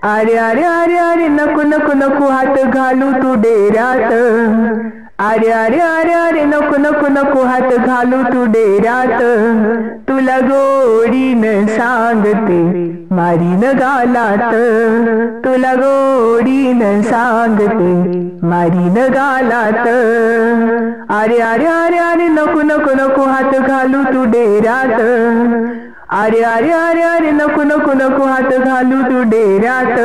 अरे अरे अरे अरे नको नको नको हात घालू तू डेऱ्यात। अरे अरे अरे अरे नको नको नको हात घालू तू डेऱ्यात। तुला गोडीनं सांगते मारीन गालात। तुला गोडीनं सांगते मारीन गालात। अरे अरे अरे अरे नको नको नको हात घालू तू डेऱ्यात। अरे अरे अरे अरे नको नको नको हात घालू तू डेऱ्यात।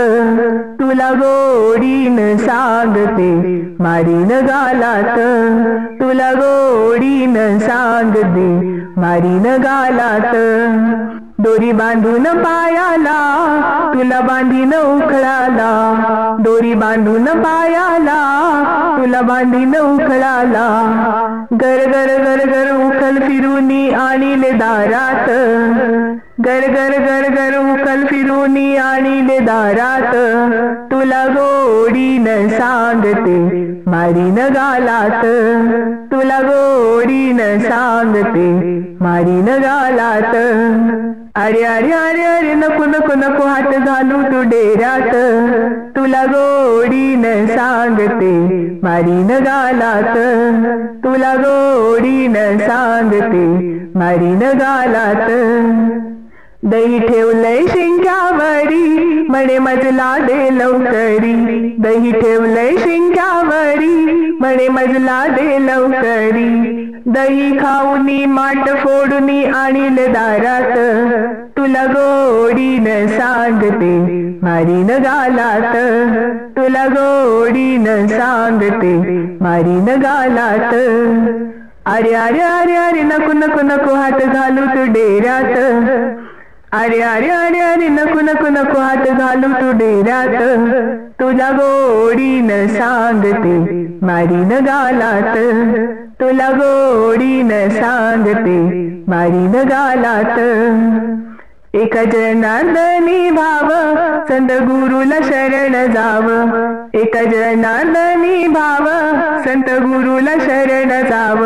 तुला गोडीनं सांगते मारीन गालात। तुला गोडीनं सांगते मारीन गालात। दोरी बांधून पायाला तुला बांधीन उखळाला। दोरी बांधून पायाला तुला बांधीन उखळाला। गर गर गर गर उखल फिरूनी आणीले दारात। गर गर गर गर उखल फिरूनी आणीले दारात। तुला गोडीनं सांगते मारीन गालात। तुला गोडीनं सांगते मारीन गालात। अरे अरे अरे अरे नको नको नको हात घालू तू डेऱ्यात। तुला गोडीनं सांगते मारीन गालात। तुला गोडीनं सांगते मारीन गालात। दही ठेवलंय शिंक्यावरी म्हणे मजला दे लवकरी। दही ठेवलंय शिंक्यावरी म्हणे मजला दे लवकरी। दही खाऊनी माठ फोडूनी आणील दारात। तुला गोडीनं सांगते मारीन गालात। तुला गोडीनं सांगते मारीन गालात। अरे अरे अरे अरे नको नको नको हात घालू तू डेऱ्यात। अरे अरे अरे अरे नको नको नको हात घालू तू डेऱ्यात। तुला गोडीनं सांगते मारीन गालात। तुला गोडीनं सांगते मारीन गालात। एका जनार्दनी भाव संत गुरुला शरण जाव। एका जनार्दनी भाव संत गुरुला शरण जाव।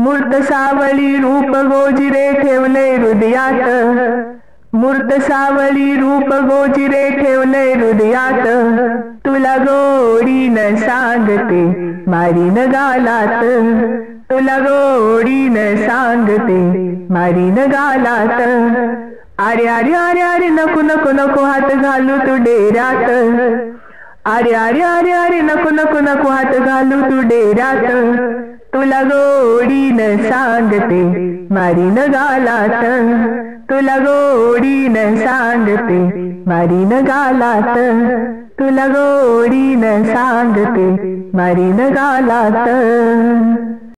मूर्त सावली रूप गोजिरे ठेवले हृदयात। मूर्त सावली रूप गोजिरे ठेवले हृदयात। तुला गोडीनं सांगते मारीन गालात। तुला गोडीनं सांगते मारीन गालात। अरे अरे अरे अरे नको नको नको हात घालू तू डेऱ्यात। अरे अरे अरे अरे नको नको नको हात घालू तू डेऱ्यात। तुला गोडीनं सांगते मारीन गालात। तुला गोडीनं सांगते मारीन गालात। तुला गोडीनं सांगते मारीन गालात।